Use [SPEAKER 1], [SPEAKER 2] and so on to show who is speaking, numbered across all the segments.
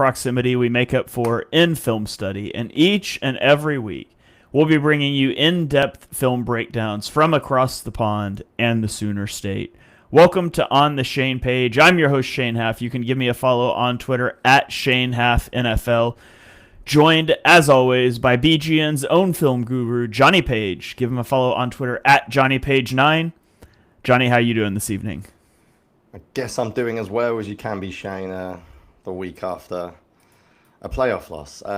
[SPEAKER 1] proximity we make up for in film study, and each and every week we'll be bringing you in-depth film breakdowns from across the pond and the Sooner State. Welcome to On the Shane page. I'm your host, Shane Half. You can give me a follow on Twitter at ShaneHalfNFL. Joined, as always, by BGN's own film guru, Jonny Page. Give him a follow on Twitter at JohnnyPage9. Jonny, how you doing this evening?
[SPEAKER 2] I guess I'm doing as well as you can be, Shane, the week after a playoff loss. I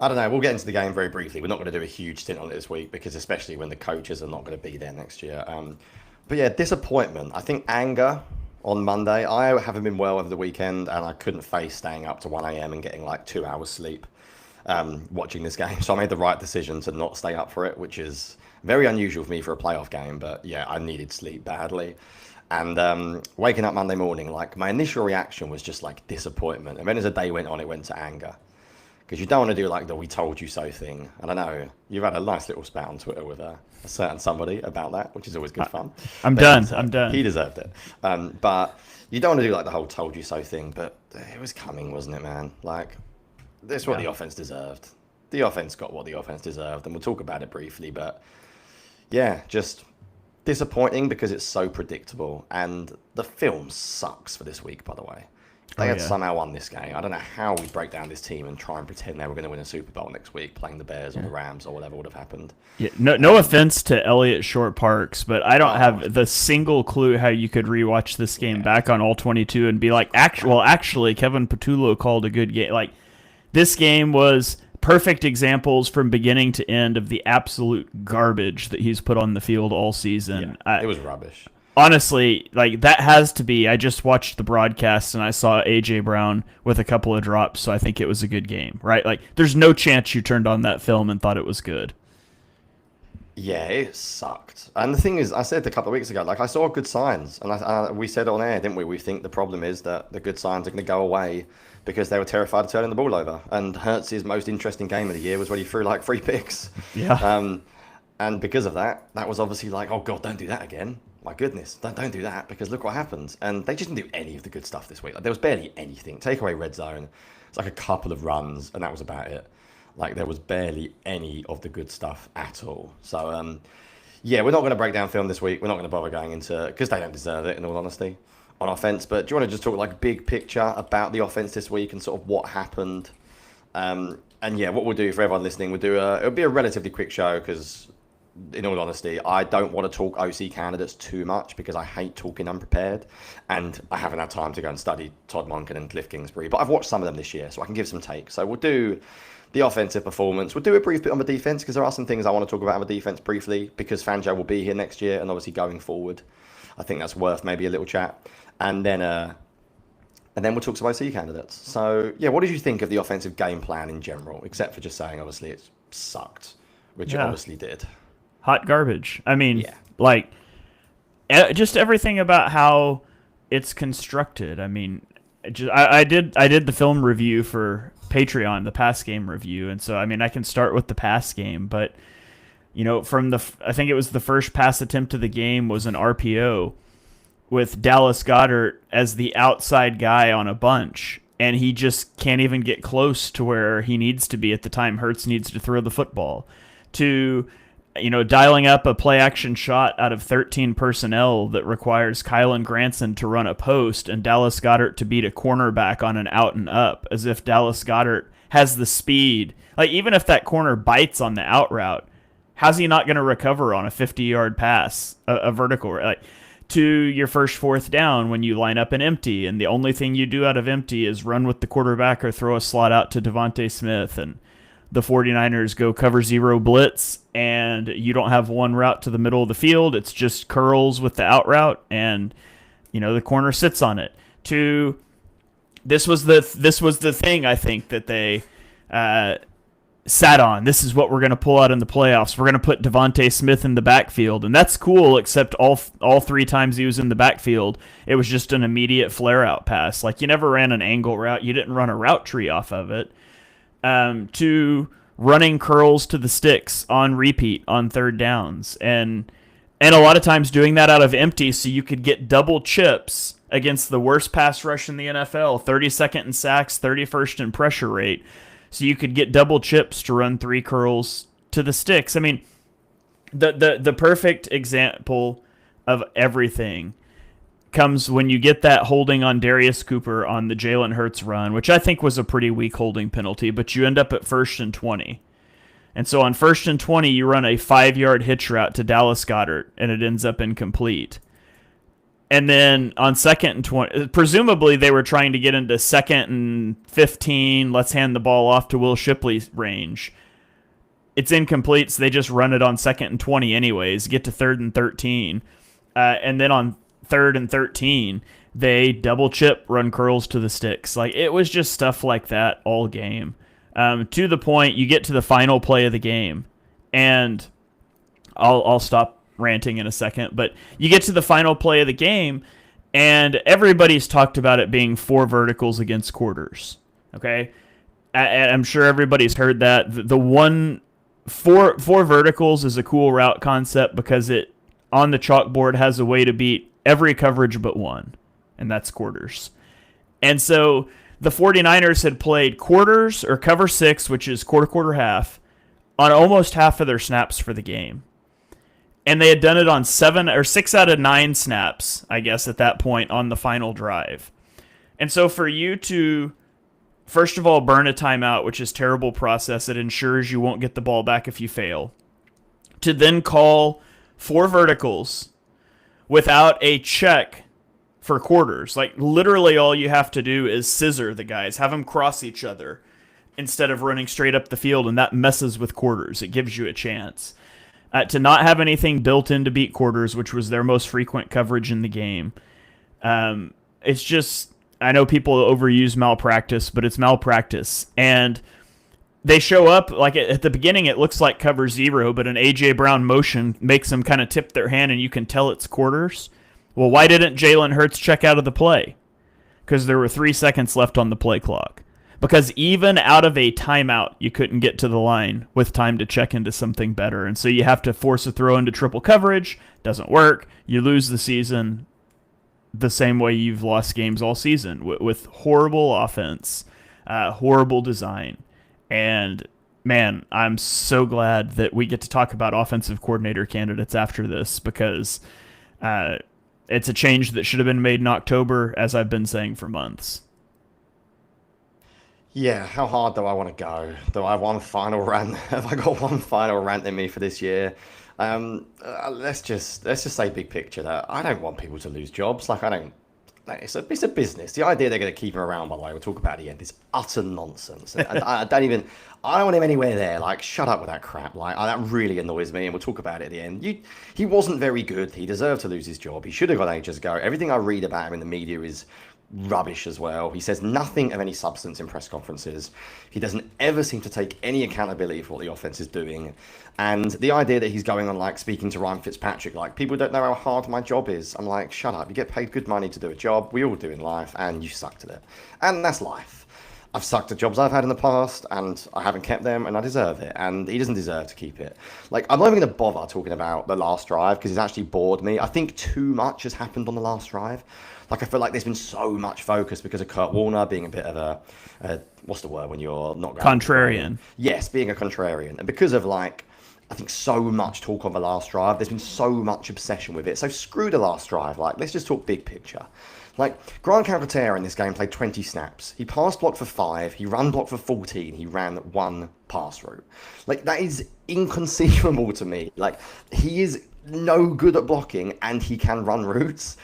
[SPEAKER 2] don't know. We'll get into the game very briefly. We're not going to do a huge stint on it this week because especially when the coaches are not going to be there next year. But yeah, disappointment. I think anger on Monday. I haven't been well over the weekend and I couldn't face staying up to 1 a.m. and getting like 2 hours sleep watching this game. So I made the right decision to not stay up for it, which is very unusual for me for a playoff game. But yeah, I needed sleep badly. And waking up Monday morning, like my initial reaction was just like disappointment. And then as the day went on, it went to anger. Because you don't want to do like the "we told you so" thing. And I know you've had a nice little spat on Twitter with a certain somebody about that, which is always good fun.
[SPEAKER 1] I'm done.
[SPEAKER 2] He deserved it. But you don't want to do like the whole "told you so" thing. But it was coming, wasn't it, man? Like, this is what the offense deserved. The offense got what the offense deserved. And we'll talk about it briefly. But yeah, just disappointing because it's so predictable. And the film sucks for this week, by the way. They had somehow won this game. I don't know how we break down this team and try and pretend they were going to win a Super Bowl next week, playing the Bears or the Rams or whatever would have happened.
[SPEAKER 1] Yeah, no offense to Elliott Short Parks, but I don't have the single clue how you could rewatch this game back on All-22 and be like, actually, Kevin Patullo called a good game. Like, this game was perfect examples from beginning to end of the absolute garbage that he's put on the field all season.
[SPEAKER 2] Yeah, it was rubbish.
[SPEAKER 1] Honestly, like that has to be. I just watched the broadcast and I saw A.J. Brown with a couple of drops, so I think it was a good game, right? Like, there's no chance you turned on that film and thought it was good.
[SPEAKER 2] Yeah, it sucked. And the thing is, I said a couple of weeks ago, like I saw good signs, and we said on air, didn't we? We think the problem is that the good signs are going to go away because they were terrified of turning the ball over. And Hurts' most interesting game of the year was when he threw like 3 picks.
[SPEAKER 1] Yeah.
[SPEAKER 2] And because of that, that was obviously like, oh God, don't do that again. My goodness, don't do that because look what happens. And they just didn't do any of the good stuff this week. Like, there was barely anything. Take away red zone. It's like a couple of runs and that was about it. Like, there was barely any of the good stuff at all. So, yeah, we're not going to break down film this week. We're not going to bother going into, because they don't deserve it in all honesty, on offense. But do you want to just talk like big picture about the offense this week and sort of what happened? And yeah, what we'll do for everyone listening, it'll be a relatively quick show because, in all honesty, I don't want to talk OC candidates too much because I hate talking unprepared and I haven't had time to go and study Todd Monken and Cliff Kingsbury, but I've watched some of them this year, so I can give some takes. So we'll do the offensive performance. We'll do a brief bit on the defense because there are some things I want to talk about on the defense briefly because Fangio will be here next year and obviously going forward, I think that's worth maybe a little chat. And then we'll talk some OC candidates. So yeah, what did you think of the offensive game plan in general, except for just saying obviously it sucked, which it obviously did.
[SPEAKER 1] Hot garbage. I mean, like, just everything about how it's constructed. I mean, I did the film review for Patreon, the pass game review, and so I mean I can start with the pass game, but you know, I think it was the first pass attempt of the game was an RPO with Dallas Goedert as the outside guy on a bunch, and he just can't even get close to where he needs to be at the time Hurts needs to throw the football. To dialing up a play-action shot out of 13 personnel that requires Kylan Granson to run a post and Dallas Goedert to beat a cornerback on an out and up, as if Dallas Goedert has the speed. Like, even if that corner bites on the out route, how's he not going to recover on a 50-yard pass, a vertical? Like, to your first 4th down when you line up an empty, and the only thing you do out of empty is run with the quarterback or throw a slot out to Devontae Smith, and the 49ers go cover 0 blitz, and you don't have one route to the middle of the field. It's just curls with the out route, and the corner sits on it. This was the thing I think that they sat on. This is what we're going to pull out in the playoffs. We're going to put Devontae Smith in the backfield, and that's cool. Except all 3 times he was in the backfield, it was just an immediate flare out pass. Like, you never ran an angle route. You didn't run a route tree off of it. To running curls to the sticks on repeat on 3rd downs, and a lot of times doing that out of empty so you could get double chips against the worst pass rush in the NFL, 32nd in sacks, 31st in pressure rate. So you could get double chips to run 3 curls to the sticks. I mean, the perfect example of everything comes when you get that holding on Darius Cooper on the Jalen Hurts run, which I think was a pretty weak holding penalty, but you end up at 1st and 20. And so on 1st and 20, you run a 5-yard hitch route to Dallas Goedert, and it ends up incomplete. And then on 2nd and 20, presumably they were trying to get into 2nd and 15, let's hand the ball off to Will Shipley range. It's incomplete, so they just run it on 2nd and 20 anyways, get to 3rd and 13. And then on 3rd and 13, they double chip, run curls to the sticks. Like, it was just stuff like that all game. To the point, you get to the final play of the game, and I'll stop ranting in a second, but you get to the final play of the game, and everybody's talked about it being 4 verticals against quarters. Okay, I'm sure everybody's heard that. The one four verticals is a cool route concept because it on the chalkboard has a way to beat every coverage but one, and that's quarters. And so the 49ers had played quarters or cover 6, which is quarter, half, on almost half of their snaps for the game. And they had done it on 6 out of 9 snaps, I guess, at that point on the final drive. And so for you to, first of all, burn a timeout, which is a terrible process, it ensures you won't get the ball back if you fail, to then call 4 verticals without a check for quarters. Like, literally all you have to do is scissor the guys, have them cross each other instead of running straight up the field, and that messes with quarters. It gives you a chance. To not have anything built in to beat quarters, which was their most frequent coverage in the game. It's just, I know people overuse malpractice, but it's malpractice. And they show up, like at the beginning, it looks like cover 0, but an A.J. Brown motion makes them kind of tip their hand, and you can tell it's quarters. Well, why didn't Jalen Hurts check out of the play? Because there were 3 seconds left on the play clock. Because even out of a timeout, you couldn't get to the line with time to check into something better. And so you have to force a throw into triple coverage. Doesn't work. You lose the season the same way you've lost games all season, with horrible offense, horrible design. And, man, I'm so glad that we get to talk about offensive coordinator candidates after this, because it's a change that should have been made in October, as I've been saying for months.
[SPEAKER 2] Yeah, how hard do I want to go? Do I have one final rant? Have I got one final rant in me for this year? Let's just say big picture that I don't want people to lose jobs. Like, I don't. It's a business. The idea they're going to keep him around, by the way, we'll talk about at the end, is utter nonsense. I don't want him anywhere there. Like, shut up with that crap. Like, that really annoys me, and we'll talk about it at the end. He wasn't very good. He deserved to lose his job. He should have got ages ago. Everything I read about him in the media is rubbish as well. He says nothing of any substance in press conferences. He doesn't ever seem to take any accountability for what the offense is doing. And the idea that he's going on, like, speaking to Ryan Fitzpatrick, like, people don't know how hard my job is. I'm like, shut up. You get paid good money to do a job. We all do in life, and you sucked at it. And that's life. I've sucked at jobs I've had in the past, and I haven't kept them, and I deserve it. And he doesn't deserve to keep it. Like, I'm not even going to bother talking about the last drive, because it's actually bored me. I think too much has happened on the last drive. Like, I feel like there's been so much focus because of Kurt Warner being a bit of a what's the word when you're not...
[SPEAKER 1] Contrarian.
[SPEAKER 2] Yes, being a contrarian. And because of, like, I think so much talk on the last drive, there's been so much obsession with it. So screw the last drive. Like, let's just talk big picture. Like, Grant Calcaterra in this game played 20 snaps. He pass blocked for 5. He run blocked for 14. He ran 1 pass route. Like, that is inconceivable to me. Like, he is no good at blocking, and he can run routes.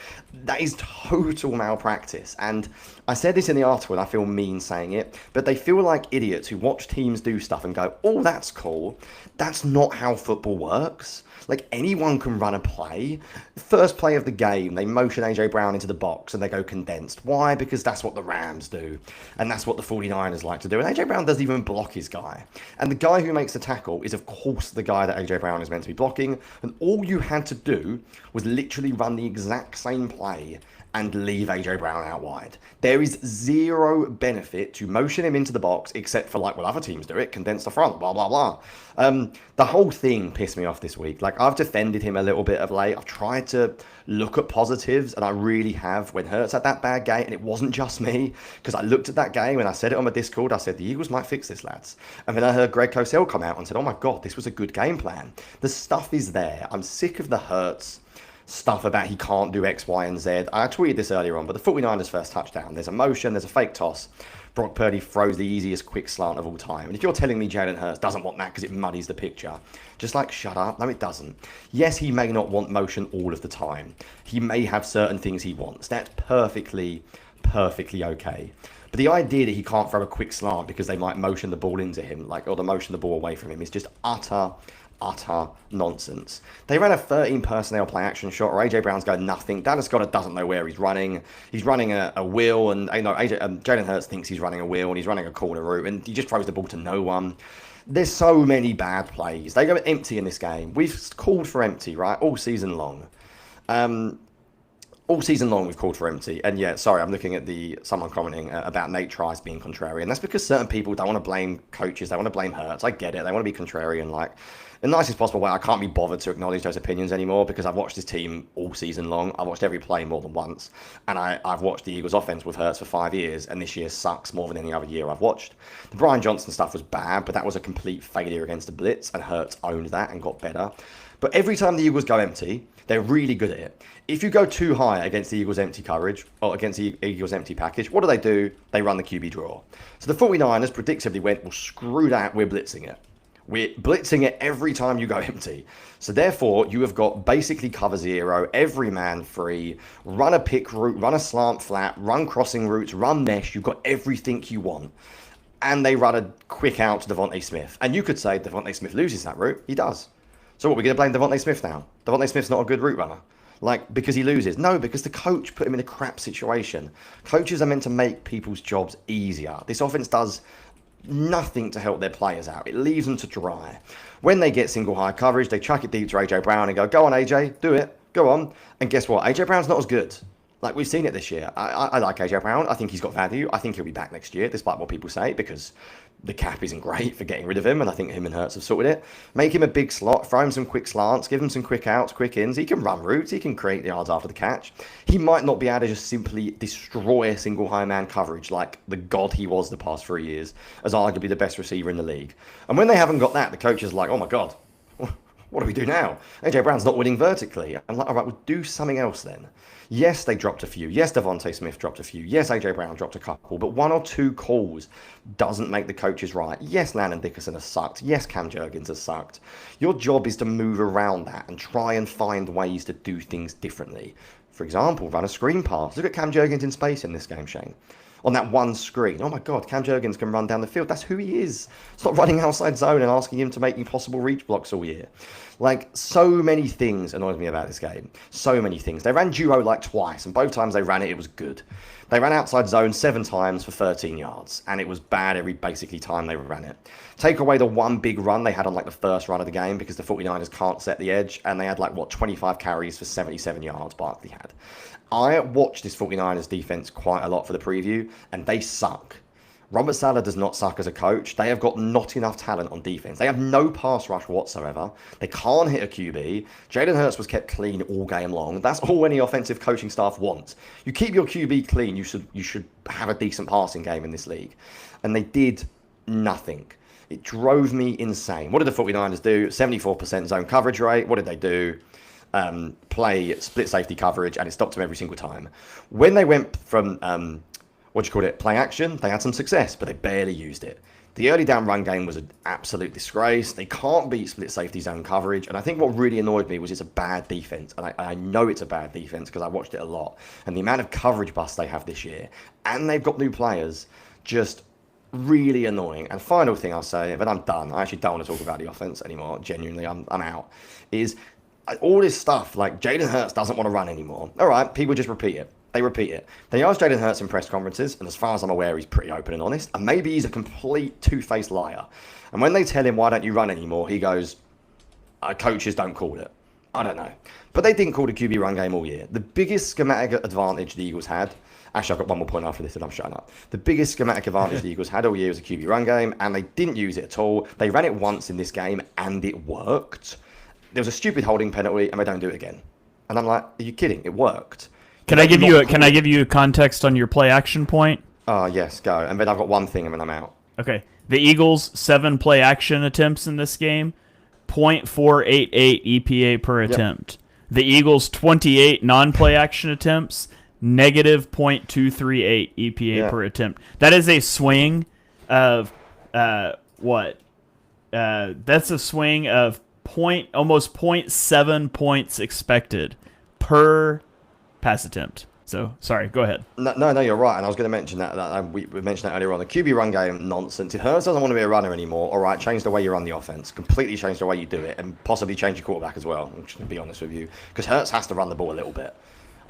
[SPEAKER 2] That is total malpractice. And I said this in the article, and I feel mean saying it, but they feel like idiots who watch teams do stuff and go, oh, that's cool. That's not how football works. Like, anyone can run a play. First play of the game, they motion A.J. Brown into the box and they go condensed. Why? Because that's what the Rams do. And that's what the 49ers like to do. And A.J. Brown doesn't even block his guy. And the guy who makes the tackle is, of course, the guy that A.J. Brown is meant to be blocking. And all you had to do was literally run the exact same play and leave AJ Brown out wide. There is zero benefit to motion him into the box except for like, well, other teams do it, condense the front, blah, blah, blah. The whole thing pissed me off this week. Like, I've defended him a little bit of late. I've tried to look at positives, and I really have when Hurts had that bad game, and it wasn't just me, because I looked at that game and I said it on my Discord. I said, the Eagles might fix this, lads. And then I heard Greg Cosell come out and said, oh my God, this was a good game plan. The stuff is there. I'm sick of the Hurts stuff about he can't do X, Y, and Z. I tweeted this earlier on, but the 49ers' first touchdown, there's a motion, there's a fake toss. Brock Purdy throws the easiest quick slant of all time. And if you're telling me Jalen Hurts doesn't want that because it muddies the picture, just like, shut up. No, it doesn't. Yes, he may not want motion all of the time. He may have certain things he wants. That's perfectly okay. But the idea that he can't throw a quick slant because they might motion the ball into him, like, or motion the ball away from him, is just utter nonsense. They ran a 13 personnel play action shot, or AJ Brown's going nothing. Dallas Goedert doesn't know where he's running. He's running a wheel, and Jalen Hurts thinks he's running a wheel, and he's running a corner route, and he just throws the ball to no one. There's so many bad plays. They go empty in this game. We've called for empty, right, all season long. All season long we've called for empty, and yeah, sorry, I'm looking at someone commenting about Nate Trice being contrarian. That's because certain people don't want to blame coaches, they want to blame Hurts. I get it, they want to be contrarian, like, in the nicest possible way. I can't be bothered to acknowledge those opinions anymore because I've watched this team all season long. I've watched every play more than once, and I've watched the Eagles offense with Hurts for 5 years, and this year sucks more than any other year I've watched. The Brian Johnson stuff was bad, but that was a complete failure against the blitz, and Hurts owned that and got better. But every time the Eagles go empty, they're really good at it. If you go too high against the Eagles' empty coverage, or against the Eagles' empty package, what do? They run the QB draw. So the 49ers predictably went, well, screw that, we're blitzing it. We're blitzing it every time you go empty. So therefore, you have got basically cover zero, every man free, run a pick route, run a slant flat, run crossing routes, run mesh. You've got everything you want. And they run a quick out to Devontae Smith. And you could say Devontae Smith loses that route. He does. So what, we're going to blame Devontae Smith now? Devontae Smith's not a good route runner. Like, because he loses? No, because the coach put him in a crap situation. Coaches are meant to make people's jobs easier. This offense does nothing to help their players out. It leaves them to dry. When they get single high coverage, they chuck it deep to AJ Brown and go on AJ, do it, go on. And guess what? AJ Brown's not as good. Like, we've seen it this year. I like AJ Brown. I think he's got value. I think he'll be back next year, despite what people say, because the cap isn't great for getting rid of him, and I think him and Hurts have sorted it. Make him a big slot, throw him some quick slants, give him some quick outs, quick ins. He can run routes, he can create the yards after the catch. He might not be able to just simply destroy a single high man coverage like the god he was the past 3 years, as arguably the best receiver in the league. And when they haven't got that, the coach is like, oh my God, what do we do now? AJ Brown's not winning vertically. I'm like, all right, we'll do something else then. Yes, they dropped a few. Yes, Devontae Smith dropped a few. Yes, AJ Brown dropped a couple. But 1 or 2 calls doesn't make the coaches right. Yes, Landon Dickerson has sucked. Yes, Cam Jurgens has sucked. Your job is to move around that and try and find ways to do things differently. For example, run a screen pass. Look at Cam Jurgens in space in this game, Shane. On that one screen. Oh my God, Cam Jurgens can run down the field. That's who he is. Stop running outside zone and asking him to make impossible reach blocks all year. Like, so many things annoyed me about this game. So many things. They ran duo like twice, and both times they ran it, it was good. They ran outside zone 7 times for 13 yards, and it was bad every basically time they ran it. Take away the one big run they had on like the first run of the game because the 49ers can't set the edge, and they had like, 25 carries for 77 yards Barkley had. I watched this 49ers defense quite a lot for the preview, and they suck. Robert Saleh does not suck as a coach. They have got not enough talent on defense. They have no pass rush whatsoever. They can't hit a QB. Jalen Hurts was kept clean all game long. That's all any offensive coaching staff wants. You keep your QB clean, you should have a decent passing game in this league. And they did nothing. It drove me insane. What did the 49ers do? 74% zone coverage rate. What did they do? Play split safety coverage, and it stopped them every single time. When they went from play action, they had some success, but they barely used it. The early down run game was an absolute disgrace. They can't beat split safety zone coverage, and I think what really annoyed me was it's a bad defense, and I know it's a bad defense because I watched it a lot, and the amount of coverage busts they have this year, and they've got new players, just really annoying. And final thing I'll say, but I'm done. I actually don't want to talk about the offense anymore. Genuinely, I'm out. Is all this stuff like Jalen Hurts doesn't want to run anymore. All right, people just repeat it. They repeat it. They ask Jalen Hurts in press conferences, and as far as I'm aware, he's pretty open and honest. And maybe he's a complete two-faced liar. And when they tell him, why don't you run anymore, he goes, coaches don't call it. I don't know. But they didn't call the QB run game all year. The biggest schematic advantage the Eagles had, actually I've got one more point after this and I'm shutting up. The biggest schematic advantage the Eagles had all year was a QB run game, and they didn't use it at all. They ran it once in this game and it worked. There was a stupid holding penalty and they don't do it again. And I'm like, are you kidding? It worked.
[SPEAKER 1] Can I give you a context on your play action point?
[SPEAKER 2] Oh, yes, go. And then I've got one thing and then I'm out.
[SPEAKER 1] Okay. The Eagles, 7 play action attempts in this game, 0.488 EPA per attempt. The Eagles, 28 non-play action attempts, negative 0.238 EPA per attempt. That is a swing of what? That's a swing of almost 0.7 points expected per pass attempt. So, sorry, go ahead.
[SPEAKER 2] No, you're right. And I was going to mention that we mentioned that earlier on. The QB run game, nonsense. If Hurts doesn't want to be a runner anymore, all right, change the way you run the offense. Completely change the way you do it, and possibly change your quarterback as well, I'm just going to be honest with you. Because Hurts has to run the ball a little bit.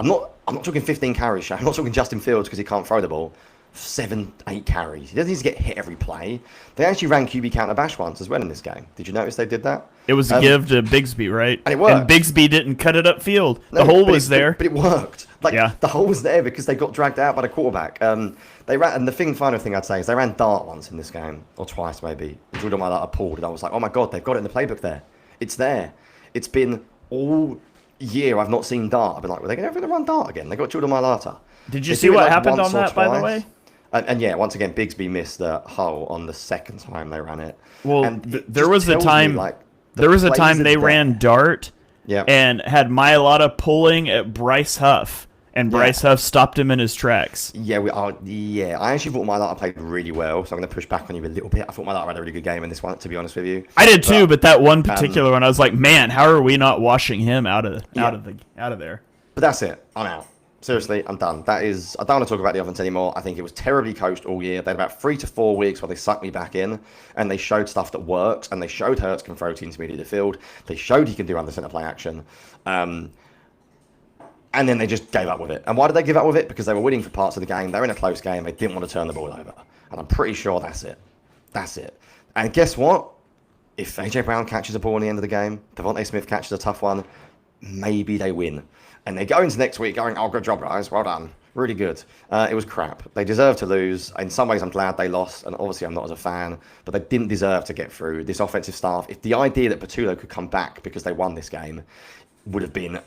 [SPEAKER 2] I'm not talking 15 carries, Shane. I'm not talking Justin Fields because he can't throw the ball. 7, 8 carries. He doesn't need to get hit every play. They actually ran QB counter bash once as well in this game. Did you notice they did that?
[SPEAKER 1] It was a give to Bigsby, right?
[SPEAKER 2] And it worked.
[SPEAKER 1] And Bigsby didn't cut it upfield. The hole was there.
[SPEAKER 2] But it worked. The hole was there because they got dragged out by the quarterback. They ran, and the final thing I'd say is they ran dart once in this game, or twice maybe. Jordan Mailata pulled, and I was like, oh my God, they've got it in the playbook there. It's there. It's been all year I've not seen dart. I've been like, well, they're going to run dart again. They got Jordan Mailata.
[SPEAKER 1] Did you see what happened on that, by the way?
[SPEAKER 2] And yeah, once again, Bigsby missed the hole on the second time they ran it.
[SPEAKER 1] Well, there was a time they ran dart and had Mailata pulling at Bryce Huff, and Bryce Huff stopped him in his tracks.
[SPEAKER 2] I actually thought Mailata played really well, so I'm going to push back on you a little bit. I thought Mailata had a really good game in this one, to be honest with you.
[SPEAKER 1] I did too, but that one particular one, I was like, man, how are we not washing him out of there?
[SPEAKER 2] But that's it. I'm out. Seriously, I'm done. I don't want to talk about the offense anymore. I think it was terribly coached all year. They had about 3 to 4 weeks where they sucked me back in, and they showed stuff that works, and they showed Hurts can throw to intermediate the field. They showed he can do under center play action. And then they just gave up with it. And why did they give up with it? Because they were winning for parts of the game. They were in a close game. They didn't want to turn the ball over. And I'm pretty sure that's it. That's it. And guess what? If A.J. Brown catches a ball in the end of the game, Devontae Smith catches a tough one, maybe they win. And they go into next week going, oh, good job, guys. Well done. Really good. It was crap. They deserve to lose. In some ways, I'm glad they lost. And obviously, I'm not as a fan. But they didn't deserve to get through. This offensive staff, if the idea that Patullo could come back because they won this game would have been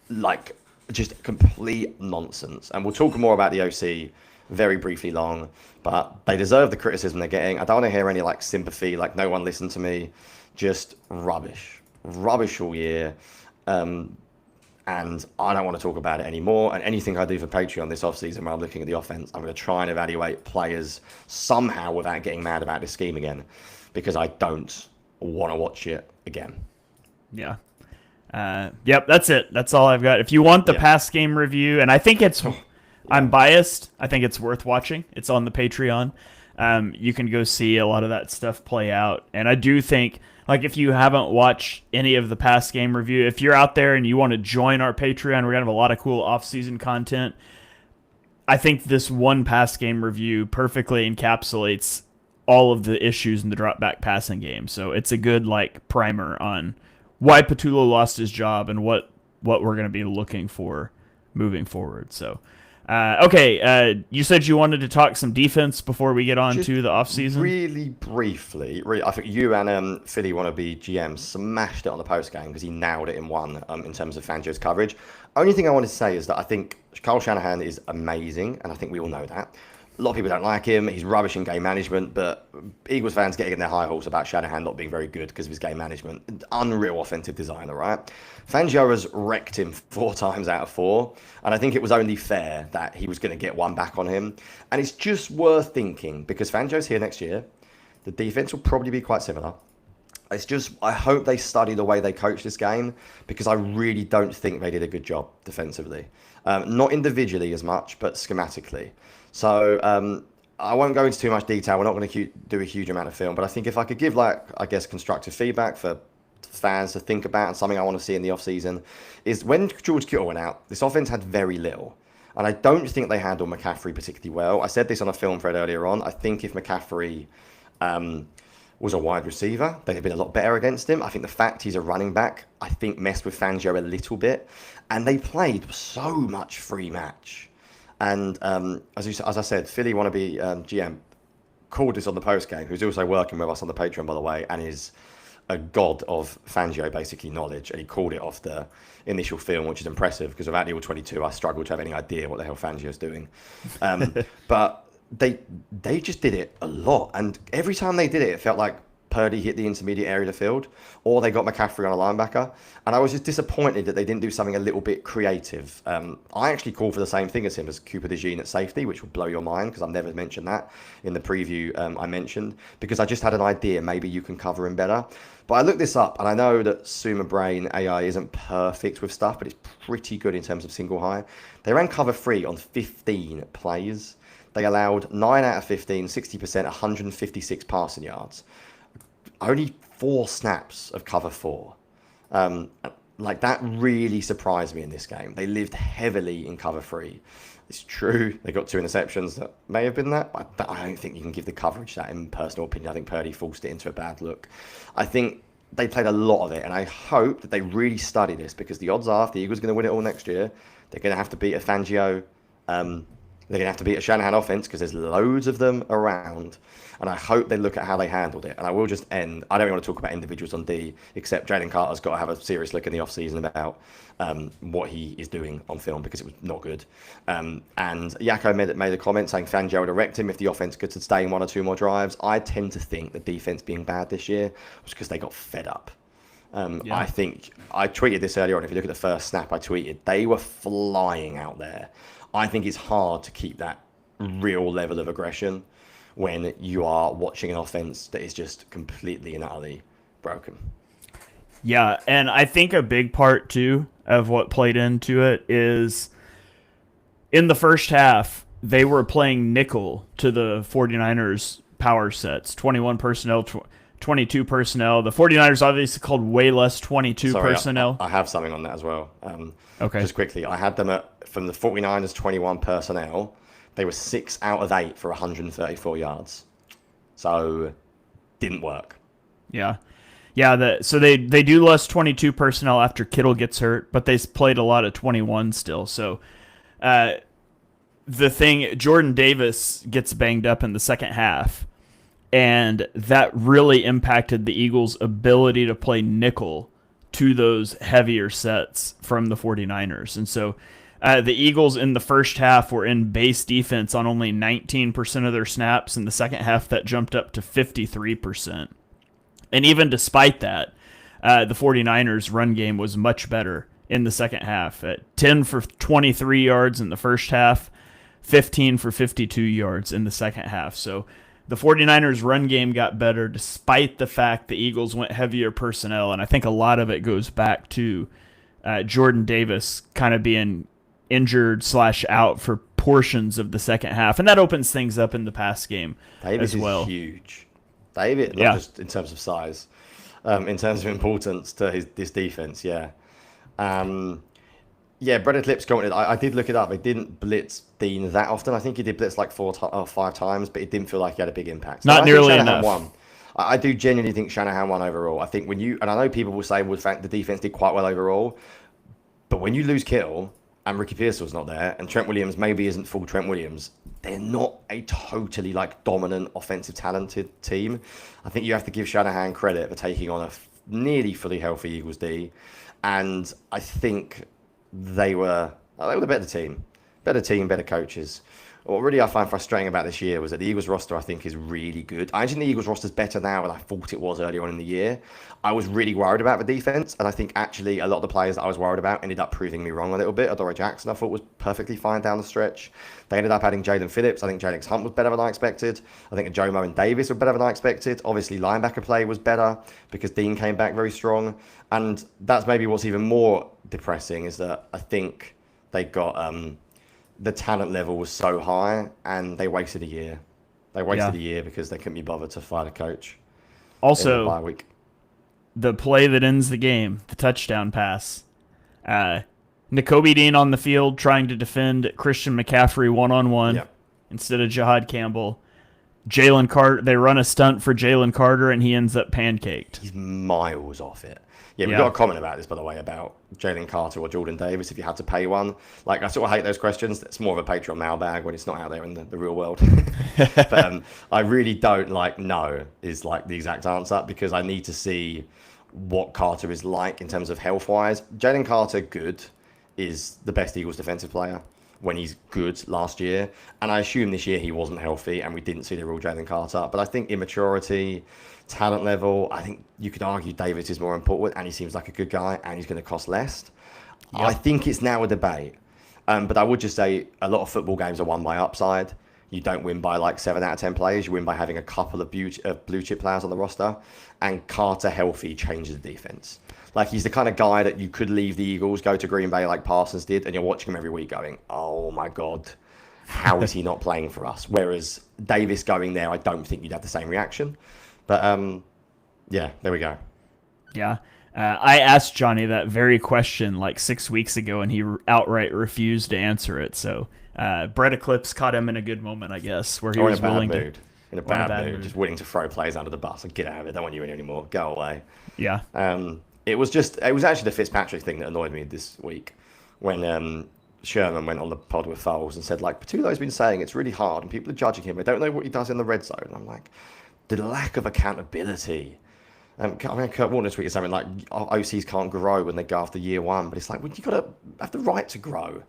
[SPEAKER 2] like just complete nonsense. And we'll talk more about the OC very briefly long. But they deserve the criticism they're getting. I don't want to hear any like sympathy, like no one listened to me. Just rubbish. Rubbish all year. And I don't want to talk about it anymore. And anything I do for Patreon this offseason where I'm looking at the offense, I'm going to try and evaluate players somehow without getting mad about this scheme again, because I don't want to watch it again.
[SPEAKER 1] Yeah. Yep, that's it. That's all I've got. If you want the past game review, and I think I'm biased, I think it's worth watching. It's on the Patreon. You can go see a lot of that stuff play out. And I do think, like, if you haven't watched any of the past game review, if you're out there and you want to join our Patreon, we're going to have a lot of cool off-season content. I think this one past game review perfectly encapsulates all of the issues in the drop back passing game. So it's a good, like, primer on why Patullo lost his job and what we're going to be looking for moving forward. So, you said you wanted to talk some defense before we get on to the offseason?
[SPEAKER 2] Really briefly, I think you and Philly want to be GM smashed it on the post game because he nailed it in one in terms of Fangio's coverage. Only thing I want to say is that I think Kyle Shanahan is amazing, and I think we all know that. A lot of people don't like him. He's rubbish in game management, but Eagles fans getting in their high horse about Shanahan not being very good because of his game management. Unreal offensive designer, right? Fangio has wrecked him 4 times out of 4, and I think it was only fair that he was going to get one back on him. And it's just worth thinking, because Fangio's here next year. The defense will probably be quite similar. I hope they study the way they coach this game, because I really don't think they did a good job defensively. Not individually as much, but schematically. So I won't go into too much detail. We're not going to do a huge amount of film, but I think if I could give, constructive feedback for fans to think about, and something I want to see in the offseason, is when George Kittle went out, this offense had very little. And I don't think they handled McCaffrey particularly well. I said this on a film thread earlier on. I think if McCaffrey was a wide receiver. They'd have been a lot better against him. I think the fact he's a running back, I think messed with Fangio a little bit. And they played so much free match. And as I said, Philly wannabe GM called this on the post game, who's also working with us on the Patreon, by the way, and is a god of Fangio, basically, knowledge. And he called it off the initial film, which is impressive, because without the All-22, I struggled to have any idea what the hell Fangio's doing. But they just did it a lot. And every time they did it, it felt like Purdy hit the intermediate area of the field, or they got McCaffrey on a linebacker. And I was just disappointed that they didn't do something a little bit creative. I actually called for the same thing as him, as Cooper DeJean at safety, which would blow your mind, because I've never mentioned that in the preview I mentioned, because I just had an idea, maybe you can cover him better. But I looked this up, and I know that Sumo Brain AI isn't perfect with stuff, but it's pretty good in terms of single high. They ran cover 3 on 15 plays. They allowed 9 out of 15, 60%, 156 passing yards. Only 4 snaps of cover 4. Like, that really surprised me in this game. They lived heavily in cover 3. It's true, they got 2 interceptions that may have been that, but I don't think you can give the coverage that, in personal opinion. I think Purdy forced it into a bad look. I think they played a lot of it, and I hope that they really study this, because the odds are, if the Eagles are going to win it all next year, they're going to have to beat a Fangio. They're going to have to beat a Shanahan offense, because there's loads of them around. And I hope they look at how they handled it. And I will just end. I don't want to talk about individuals on D, except Jalen Carter's got to have a serious look in the offseason about what he is doing on film, because it was not good. And Yako made a comment saying Fangio would erect him if the offense could sustain 1 or 2 more drives. I tend to think the defense being bad this year was because they got fed up. I think I tweeted this earlier on. If you look at the first snap I tweeted, they were flying out there. I think it's hard to keep that real level of aggression when you are watching an offense that is just completely and utterly broken.
[SPEAKER 1] Yeah, and I think a big part, too, of what played into it is in the first half, they were playing nickel to the 49ers power sets, 21 personnel, 22 personnel. The 49ers obviously called way less 22 personnel.
[SPEAKER 2] I have something on that as well.
[SPEAKER 1] Okay.
[SPEAKER 2] Just quickly, I had them from the 49ers 21 personnel. They were 6 out of 8 for 134 yards. So, didn't work.
[SPEAKER 1] Yeah. Yeah, so they do less 22 personnel after Kittle gets hurt, but they played a lot of 21 still. So, the thing, Jordan Davis gets banged up in the second half, and that really impacted the Eagles' ability to play nickel to those heavier sets from the 49ers. And so the Eagles in the first half were in base defense on only 19% of their snaps. In the second half, that jumped up to 53%. And even despite that, the 49ers' run game was much better in the second half, at 10 for 23 yards in the first half, 15 for 52 yards in the second half. So the 49ers' run game got better despite the fact the Eagles went heavier personnel, and I think a lot of it goes back to Jordan Davis kind of being injured/out for portions of the second half, and that opens things up in the pass game
[SPEAKER 2] Davis
[SPEAKER 1] as well.
[SPEAKER 2] Is huge. David, not just in terms of size, in terms of importance to this defense, yeah. Breaded Lips commented, I did look it up. It didn't blitz Dean that often. I think he did blitz like 4 or 5 times, but it didn't feel like he had a big impact.
[SPEAKER 1] Not nearly enough.
[SPEAKER 2] Won. I do genuinely think Shanahan won overall. I think and I know people will say, well, the defense did quite well overall, but when you lose Kittle and Ricky Pearsall's not there, and Trent Williams maybe isn't full Trent Williams, they're not a totally dominant offensive talented team. I think you have to give Shanahan credit for taking on a nearly fully healthy Eagles D, and I think they were the better team, better coaches. What really I find frustrating about this year was that the Eagles roster, I think, is really good. I think the Eagles roster is better now than I thought it was earlier on in the year. I was really worried about the defense, and I think actually a lot of the players that I was worried about ended up proving me wrong a little bit. Adoree Jackson, I thought, was perfectly fine down the stretch. They ended up adding Jalen Phillips. I think Jalen Hunt was better than I expected. I think Jomo and Davis were better than I expected. Obviously, linebacker play was better because Dean came back very strong. And that's maybe what's even more depressing, is that I think they got... the talent level was so high, and they wasted a year. They wasted a year because they couldn't be bothered to find a coach.
[SPEAKER 1] Also,
[SPEAKER 2] in the bye week.
[SPEAKER 1] The play that ends the game, the touchdown pass. Nakobe Dean on the field trying to defend Christian McCaffrey one-on-one instead of Jahad Campbell. Jalen Carter, they run a stunt for Jalen Carter, and he ends up pancaked.
[SPEAKER 2] He's miles off it. Yeah, we've got a comment about this, by the way, about Jalen Carter or Jordan Davis if you had to pay one. Like, I sort of hate those questions. It's more of a Patreon mailbag when it's not out there in the real world. But I really don't know is like the exact answer, because I need to see what Carter is like in terms of health-wise. Jalen Carter, good, is the best Eagles defensive player when he's good last year. And I assume this year he wasn't healthy and we didn't see the real Jalen Carter. But I think immaturity, talent level, I think you could argue Davis is more important, and he seems like a good guy, and he's going to cost less. Yep. I think it's now a debate. But I would just say a lot of football games are won by upside. You don't win by like 7 out of 10 players. You win by having a couple of blue chip players on the roster. And Carter healthy changes the defense. Like, he's the kind of guy that you could leave the Eagles, go to Green Bay like Parsons did, and you're watching him every week going, oh my God, how is he not playing for us? Whereas Davis going there, I don't think you'd have the same reaction. But yeah, there we go.
[SPEAKER 1] Yeah. I asked Jonny that very question like 6 weeks ago, and he outright refused to answer it. So Brett Eclipse caught him in a good moment, I guess, where he was willing to.
[SPEAKER 2] In a bad mood, just willing to throw players under the bus and get out of it. Don't want you in anymore. Go away.
[SPEAKER 1] Yeah.
[SPEAKER 2] It was actually the Fitzpatrick thing that annoyed me this week when Sherman went on the pod with Foles and said, like, Patullo's been saying it's really hard and people are judging him. They don't know what he does in the red zone. And I'm like, the lack of accountability. I mean, Kurt Warner tweeted something like, OCs can't grow when they go after year one. But it's like, well, you got to have the right to grow.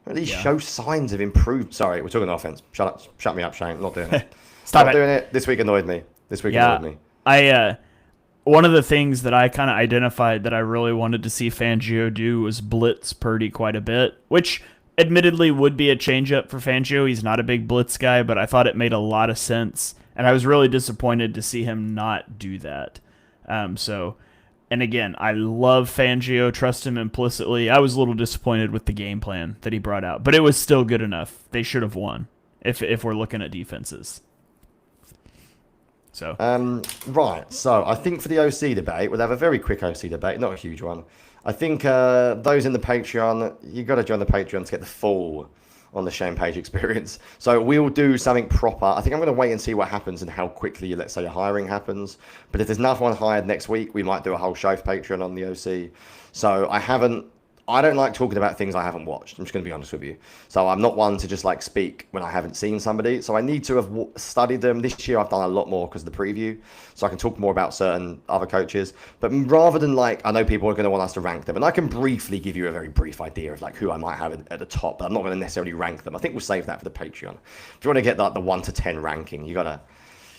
[SPEAKER 2] At least show signs of improvement. Sorry, we're talking offense. Shut me up, Shane. I'm not doing it. Stop doing it. This week annoyed me. Annoyed me.
[SPEAKER 1] One of the things that I kind of identified that I really wanted to see Fangio do was blitz Purdy quite a bit, which admittedly would be a change-up for Fangio. He's not a big blitz guy, but I thought it made a lot of sense, and I was really disappointed to see him not do that. And again, I love Fangio, trust him implicitly. I was a little disappointed with the game plan that he brought out, but it was still good enough. They should have won if we're looking at defenses. So
[SPEAKER 2] right. So I think for the OC debate, we'll have a very quick OC debate, not a huge one. I think those in the Patreon, you got to join the Patreon to get the full on the Shane Page experience. So we'll do something proper. I think I'm going to wait and see what happens and how quickly, let's say, a hiring happens. But if there's another one hired next week, we might do a whole show for Patreon on the OC. So I don't like talking about things I haven't watched. I'm just going to be honest with you. So I'm not one to just like speak when I haven't seen somebody. So I need to have studied them. This year I've done a lot more because of the preview. So I can talk more about certain other coaches. But rather than like, I know people are going to want us to rank them. And I can briefly give you a very brief idea of like who I might have at the top. But I'm not going to necessarily rank them. I think we'll save that for the Patreon. If you want to get like the 1 to 10 ranking, you got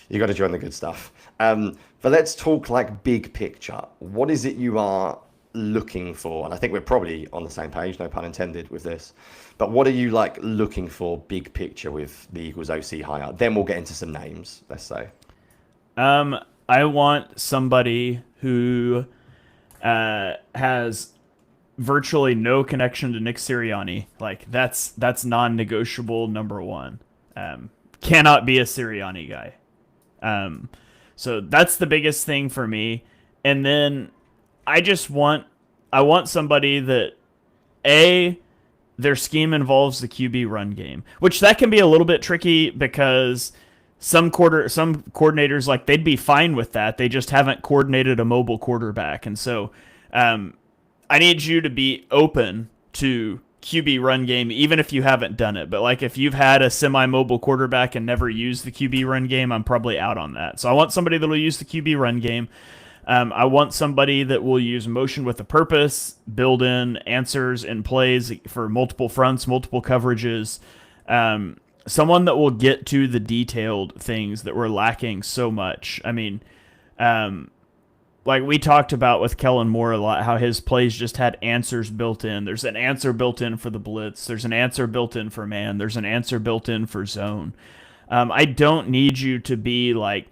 [SPEAKER 2] to join the good stuff. But let's talk like big picture. What is it you are looking for? And I think we're probably on the same page, no pun intended, with this. But what are you like looking for big picture with the Eagles OC hire? Then we'll get into some names, let's say.
[SPEAKER 1] I want somebody who has virtually no connection to Nick Sirianni. Like that's non-negotiable number one. Cannot be a Sirianni guy. So that's the biggest thing for me. And then I want somebody that their scheme involves the QB run game, which that can be a little bit tricky because some coordinators, like, they'd be fine with that. They just haven't coordinated a mobile quarterback. And so I need you to be open to QB run game, even if you haven't done it. But like if you've had a semi-mobile quarterback and never used the QB run game, I'm probably out on that. So I want somebody that will use the QB run game. I want somebody that will use motion with a purpose, build in answers and plays for multiple fronts, multiple coverages. Someone that will get to the detailed things that we're lacking so much. I mean, like we talked about with Kellen Moore a lot, how his plays just had answers built in. There's an answer built in for the blitz. There's an answer built in for man. There's an answer built in for zone. I don't need you to be like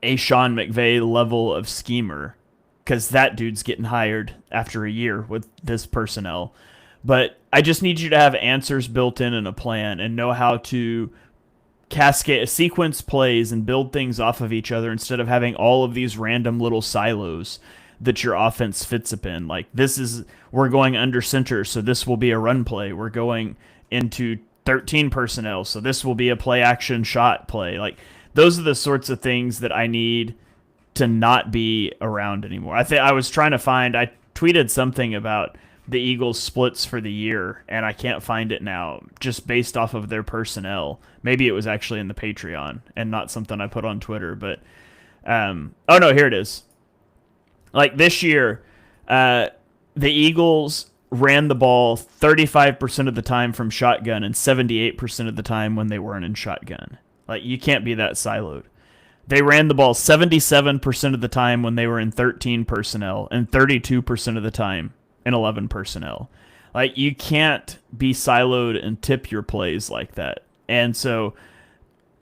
[SPEAKER 1] a Sean McVay level of schemer, because that dude's getting hired after a year with this personnel. But I just need you to have answers built in a plan and know how to cascade, sequence plays and build things off of each other instead of having all of these random little silos that your offense fits up in. Like we're going under center, so this will be a run play. We're going into 13 personnel, so this will be a play action shot play. Like, those are the sorts of things that I need to not be around anymore. I was trying to find, I tweeted something about the Eagles splits for the year, and I can't find it now, just based off of their personnel. Maybe it was actually in the Patreon and not something I put on Twitter, but oh no, here it is. Like, this year, the Eagles ran the ball 35% of the time from shotgun and 78% of the time when they weren't in shotgun. Like, you can't be that siloed. They ran the ball 77% of the time when they were in 13 personnel and 32% of the time in 11 personnel. Like, you can't be siloed and tip your plays like that. And so,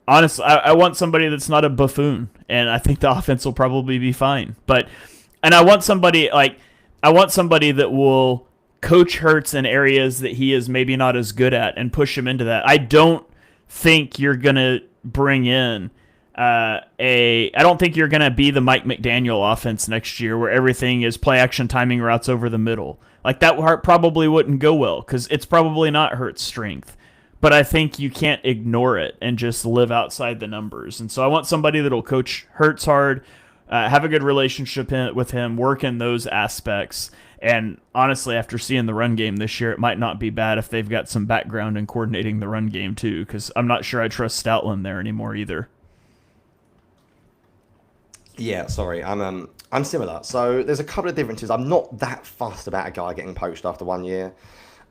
[SPEAKER 1] honestly, I want somebody that's not a buffoon, and I think the offense will probably be fine. And I want somebody that will coach Hurts in areas that he is maybe not as good at and push him into that. I don't think you're gonna bring in I don't think you're gonna be the Mike McDaniel offense next year, where everything is play action timing routes over the middle. Like, that probably wouldn't go well because it's probably not Hurts' strength. But I think you can't ignore it and just live outside the numbers. And so I want somebody that'll coach Hurts hard, have a good relationship with him, work in those aspects. And honestly, after seeing the run game this year, it might not be bad if they've got some background in coordinating the run game too, because I'm not sure I trust Stoutland there anymore either.
[SPEAKER 2] Yeah, sorry, I'm similar. So there's a couple of differences. I'm not that fussed about a guy getting poached after 1 year,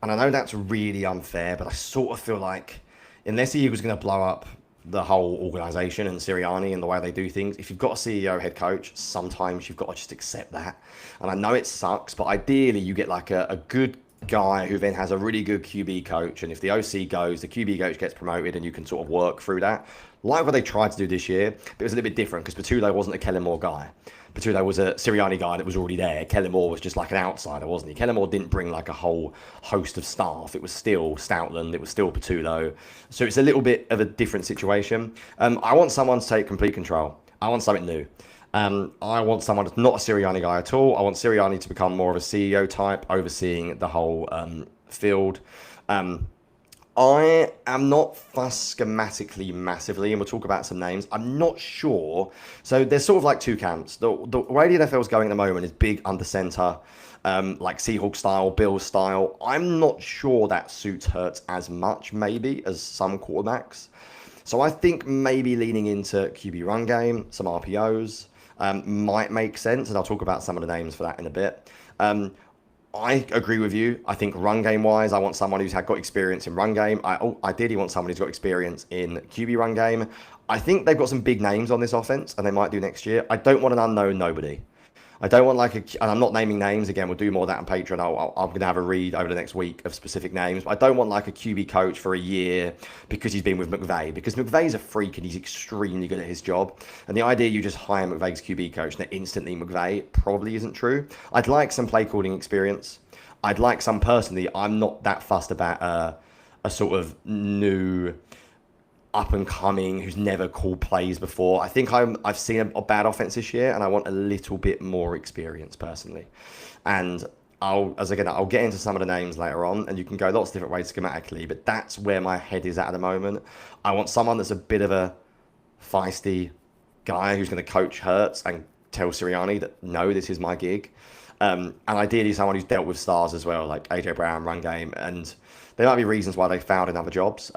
[SPEAKER 2] and I know that's really unfair, but I sort of feel like unless the Eagles are going to blow up the whole organization and Sirianni and the way they do things, if you've got a CEO, head coach, sometimes you've got to just accept that. And I know it sucks, but ideally you get like a good guy who then has a really good QB coach, and if the OC goes, the QB coach gets promoted, and you can sort of work through that. Like what they tried to do this year, but it was a little bit different because Patullo wasn't a Kellen Moore guy. Patullo was a Sirianni guy that was already there. Kellen Moore was just like an outsider, wasn't he? Kellen Moore didn't bring like a whole host of staff. It was still Stoutland. It was still Patullo. So it's a little bit of a different situation. I want someone to take complete control. I want something new. I want someone that's not a Sirianni guy at all. I want Sirianni to become more of a CEO type, overseeing the whole field. I am not fussed schematically massively, and we'll talk about some names. I'm not sure. So there's sort of like two camps. The way the NFL is going at the moment is big under center, like Seahawks style, Bills style. I'm not sure that suits Hurts as much, maybe, as some quarterbacks. So I think maybe leaning into QB run game, some RPOs, might make sense, and I'll talk about some of the names for that in a bit. I agree with you. I think run game wise, I want someone who's got experience in run game. I ideally want someone who's got experience in QB run game. I think they've got some big names on this offense, and they might do next year. I don't want an unknown nobody. I don't want and I'm not naming names again. We'll do more of that on Patreon. I'm going to have a read over the next week of specific names. But I don't want like a QB coach for a year because he's been with McVay. Because McVay's a freak and he's extremely good at his job. And the idea you just hire McVay's QB coach and they're instantly McVay probably isn't true. I'd like some play calling experience. I'd like some personally. I'm not that fussed about a sort of new up and coming who's never called plays before. I think I've seen a bad offense this year, and I want a little bit more experience personally. And I'll get into some of the names later on, and you can go lots of different ways schematically, but that's where my head is at the moment. I want someone that's a bit of a feisty guy who's going to coach Hurts and tell Sirianni that no, this is my gig. And ideally someone who's dealt with stars as well, like AJ Brown, run game, and there might be reasons why they failed in other jobs.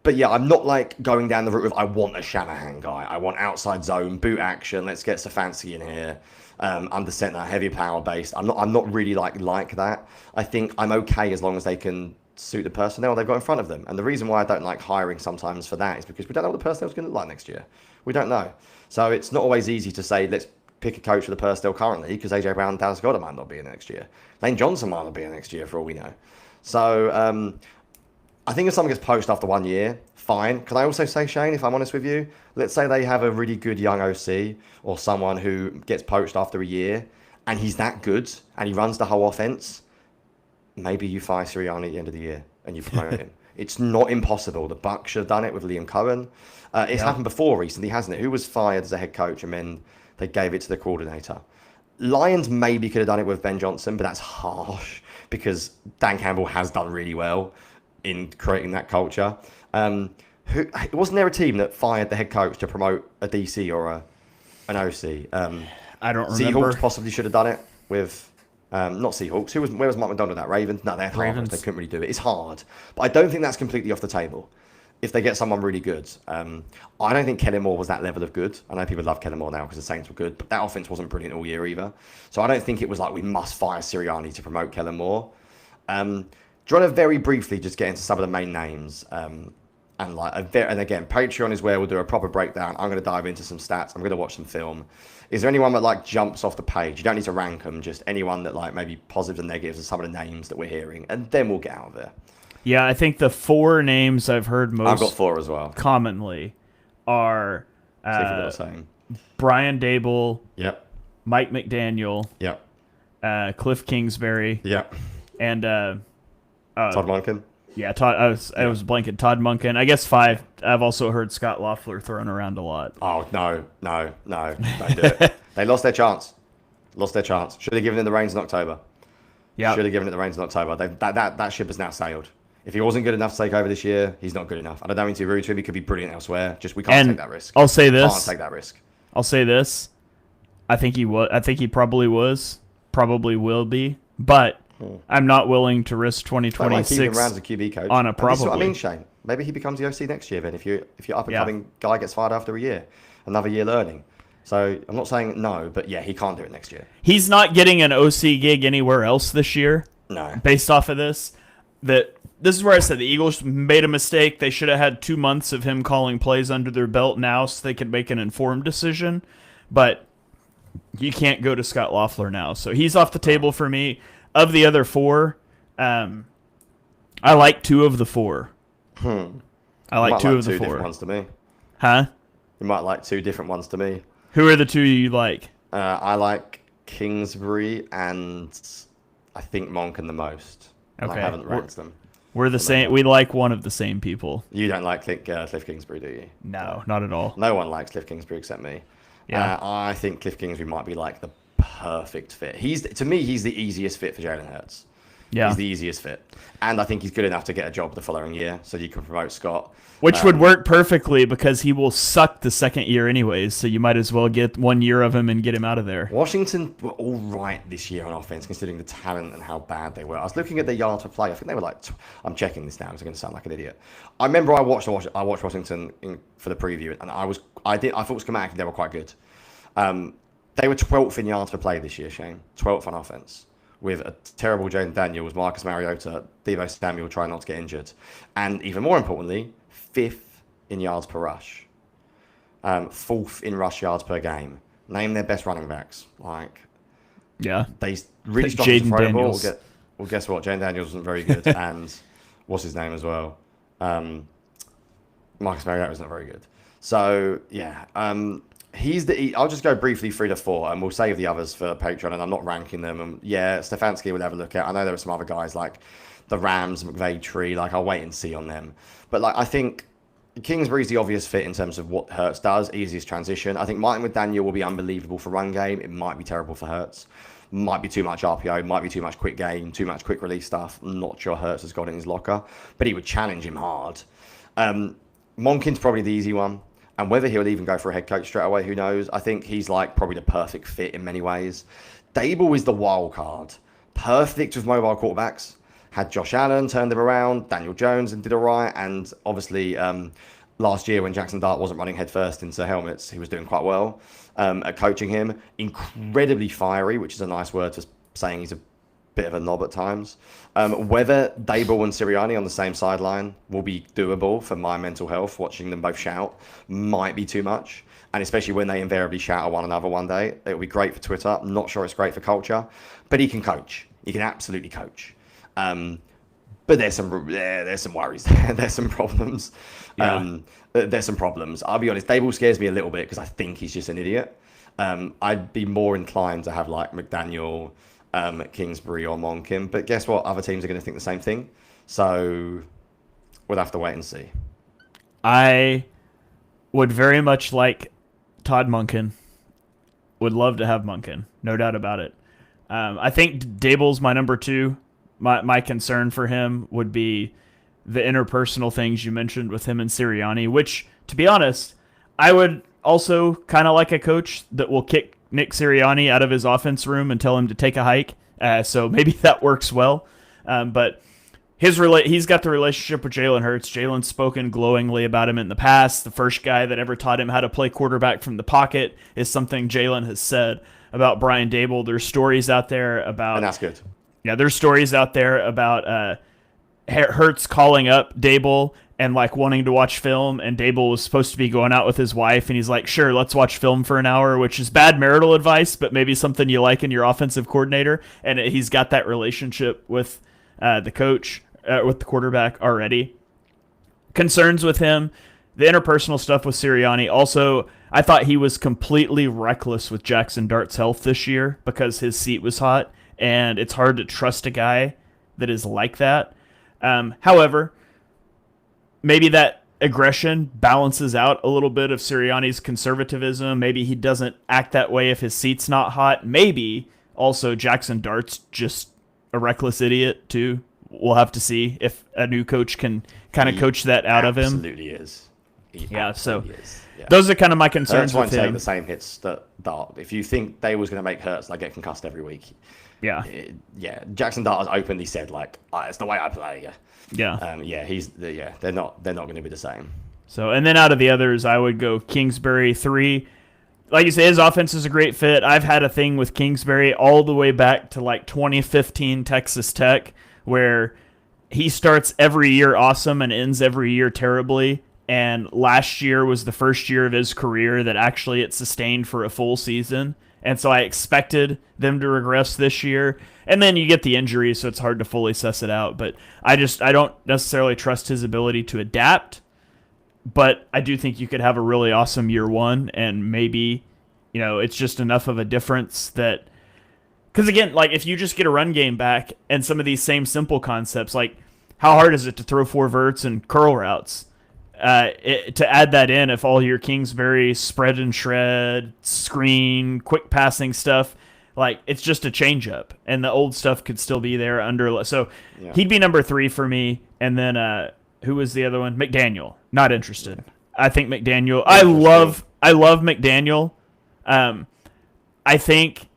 [SPEAKER 2] But yeah, I'm not like going down the route of I want a Shanahan guy. I want outside zone, boot action. Let's get Stefanski in here. Under center, heavy power based. I'm not really like that. I think I'm okay as long as they can suit the personnel they've got in front of them. And the reason why I don't like hiring sometimes for that is because we don't know what the personnel's going to look like next year. We don't know. So it's not always easy to say, let's pick a coach for the personnel currently, because AJ Brown and Dallas Goedert might not be in next year. Lane Johnson might not be in next year for all we know. So I think if someone gets poached after 1 year, fine. Can I also say, Shane, if I'm honest with you, let's say they have a really good young OC or someone who gets poached after a year and he's that good and he runs the whole offense, maybe you fire Sirianni at the end of the year and you promote him. It's not impossible. The Bucs should have done it with Liam Cohen. It's happened before recently, hasn't it? Who was fired as a head coach and then they gave it to the coordinator? Lions maybe could have done it with Ben Johnson, but that's harsh because Dan Campbell has done really well in creating that culture. Wasn't there a team that fired the head coach to promote a DC or an OC?
[SPEAKER 1] I don't remember.
[SPEAKER 2] Seahawks possibly should have done it with. Not Seahawks. Where was Mike McDonald at? Ravens? No, they're Ravens. They couldn't really do it. It's hard. But I don't think that's completely off the table if they get someone really good. I don't think Kellen Moore was that level of good. I know people love Kellen Moore now because the Saints were good, but that offense wasn't brilliant all year either. So I don't think it was like we must fire Sirianni to promote Kellen Moore. Do you want to very briefly just get into some of the main names? And again, Patreon is where we'll do a proper breakdown. I'm going to dive into some stats. I'm going to watch some film. Is there anyone that like jumps off the page? You don't need to rank them. Just anyone that like maybe positives and negatives of some of the names that we're hearing, and then we'll get out of there.
[SPEAKER 1] Yeah, I think the 4 names I've heard most.
[SPEAKER 2] I've got 4 as well.
[SPEAKER 1] Commonly, are Brian Dable.
[SPEAKER 2] Yep.
[SPEAKER 1] Mike McDaniel.
[SPEAKER 2] Yep.
[SPEAKER 1] Cliff Kingsbury.
[SPEAKER 2] Yep.
[SPEAKER 1] And
[SPEAKER 2] Todd Monken.
[SPEAKER 1] Yeah, Todd. I was blanking. Todd Monken. I guess 5. I've also heard Scott Loeffler thrown around a lot.
[SPEAKER 2] Oh no! Don't do it. They lost their chance. Should have given him the reins in October. Yeah. Should have given it the reins in October. That ship has now sailed. If he wasn't good enough to take over this year, he's not good enough. And I don't mean to be rude to him. He could be brilliant elsewhere. Just we can't take that risk.
[SPEAKER 1] I'll say this.
[SPEAKER 2] Can't take that risk.
[SPEAKER 1] I'll say this. I think he was. I think he probably was. Probably will be. But I'm not willing to risk 2026
[SPEAKER 2] Rams a QB coach.
[SPEAKER 1] On a probably.
[SPEAKER 2] This is what I mean, Shane. Maybe he becomes the OC next year. Then if your up and coming guy gets fired after a year, another year learning. So I'm not saying no, but yeah, he can't do it next year. He's
[SPEAKER 1] not getting an OC gig anywhere else this year.
[SPEAKER 2] No.
[SPEAKER 1] Based off of this, this is where I said the Eagles made a mistake. They should have had 2 months of him calling plays under their belt now so they could make an informed decision. But you can't go to Scott Loeffler now. So he's off the table for me. Of the other 4, I like 2 of the 4. I like 2 of the 4.
[SPEAKER 2] Different ones to me.
[SPEAKER 1] Huh?
[SPEAKER 2] You might like 2 different ones to me.
[SPEAKER 1] Who are the 2 you like?
[SPEAKER 2] I like Kingsbury and I think Monken the most. Okay. I haven't ranked them.
[SPEAKER 1] We're the same. We like one of the same people.
[SPEAKER 2] You don't like Cliff Kingsbury, do you?
[SPEAKER 1] No, not at all.
[SPEAKER 2] No one likes Cliff Kingsbury except me. Yeah. I think Cliff Kingsbury might be like the perfect fit. To me, he's the easiest fit for Jalen Hurts. Yeah. He's the easiest fit. And I think he's good enough to get a job the following year, so you can promote Scott.
[SPEAKER 1] Which would work perfectly because he will suck the second year anyways, so you might as well get 1 year of him and get him out of there.
[SPEAKER 2] Washington were all right this year on offense, considering the talent and how bad they were. I was looking at their yards per play. I think they were like... I'm checking this now because I'm going to sound like an idiot. I remember I watched Washington for the preview, and I thought schematically they were quite good. They were 12th in yards per play this year, Shane. 12th on offense. With a terrible Jaden Daniels, Marcus Mariota, Deebo Samuel trying not to get injured. And even more importantly, 5th in yards per rush. 4th in rush yards per game. Name their best running backs. They really struggled to throw the ball. Well, guess what? Jaden Daniels wasn't very good. And what's his name as well? Marcus Mariota was not very good. So, yeah. I'll just go briefly 3 to 4, and we'll save the others for Patreon, and I'm not ranking them. And yeah, Stefanski we'll have a look at. I know there are some other guys like the Rams, McVay tree. I'll wait and see on them. But I think Kingsbury's the obvious fit in terms of what Hurts does, easiest transition. I think Martin McDaniel will be unbelievable for run game. It might be terrible for Hurts. Might be too much RPO, might be too much quick game, too much quick release stuff. I'm not sure Hurts has got it in his locker, but he would challenge him hard. Monken's probably the easy one. And whether he'll even go for a head coach straight away, who knows? I think he's probably the perfect fit in many ways. Dable is the wild card. Perfect with mobile quarterbacks. Had Josh Allen, turned him around. Daniel Jones and did all right. And obviously last year when Jackson Dart wasn't running headfirst into helmets, he was doing quite well at coaching him. Incredibly fiery, which is a nice word for saying he's a bit of a knob at times. Whether Dable and Sirianni on the same sideline will be doable for my mental health, watching them both shout, might be too much. And especially when they invariably shout at one another one day. It will be great for Twitter. I'm not sure it's great for culture. But he can coach. He can absolutely coach. But there's some worries there. There's some problems. Yeah. There's some problems. I'll be honest, Dable scares me a little bit because I think he's just an idiot. I'd be more inclined to have McDaniel... Kingsbury or Monken, but guess what? Other teams are going to think the same thing. So we'll have to wait and see.
[SPEAKER 1] I would very much like Todd Monken. Would love to have Monken, no doubt about it. I think Dable's my number 2. My concern for him would be the interpersonal things you mentioned with him and Sirianni, which, to be honest, I would also kind of like a coach that will kick Nick Sirianni out of his offense room and tell him to take a hike. So maybe that works well. But he's got the relationship with Jalen Hurts. Jalen's spoken glowingly about him in the past. The first guy that ever taught him how to play quarterback from the pocket is something Jalen has said about Brian Daboll. There's stories out there about...
[SPEAKER 2] And that's good.
[SPEAKER 1] Yeah, there's stories out there about Hurts calling up Daboll and like wanting to watch film, and Daboll was supposed to be going out with his wife, and he's like, sure, let's watch film for an hour, which is bad marital advice, but maybe something you like in your offensive coordinator. And he's got that relationship with the coach, with the quarterback already. Concerns with him, the interpersonal stuff with Sirianni. Also, I thought he was completely reckless with Jackson Dart's health this year because his seat was hot, and it's hard to trust a guy that is like that. However, maybe that aggression balances out a little bit of Sirianni's conservatism. Maybe he doesn't act that way if his seat's not hot. Maybe also Jackson Dart's just a reckless idiot too. We'll have to see if a new coach can kind of coach that out of him.
[SPEAKER 2] Absolutely is.
[SPEAKER 1] Those are kind of my concerns
[SPEAKER 2] Hurts
[SPEAKER 1] with him.
[SPEAKER 2] won't take the same hits that Dart. If you think they was going to make Hurts like get concussed every week, Jackson Dart has openly said like, it's the way I play. They're not going to be the same.
[SPEAKER 1] So, and then out of the others, I would go Kingsbury 3. Like you say, his offense is a great fit. I've had a thing with Kingsbury all the way back to like 2015 Texas Tech, where he starts every year awesome and ends every year terribly. And last year was the first year of his career that actually it sustained for a full season. And so I expected them to regress this year. And then you get the injury, so it's hard to fully suss it out. But I don't necessarily trust his ability to adapt. But I do think you could have a really awesome year one, and maybe, it's just enough of a difference that... Because again, like if you just get a run game back and some of these same simple concepts, like how hard is it to throw 4 verts and curl routes? To add that in, if all your Kingsbury spread and shred, screen, quick passing stuff, like it's just a change up, and the old stuff could still be there under. So he'd be number 3 for me. And then who was the other one? McDaniel. Not interested. I think McDaniel. I love McDaniel. I think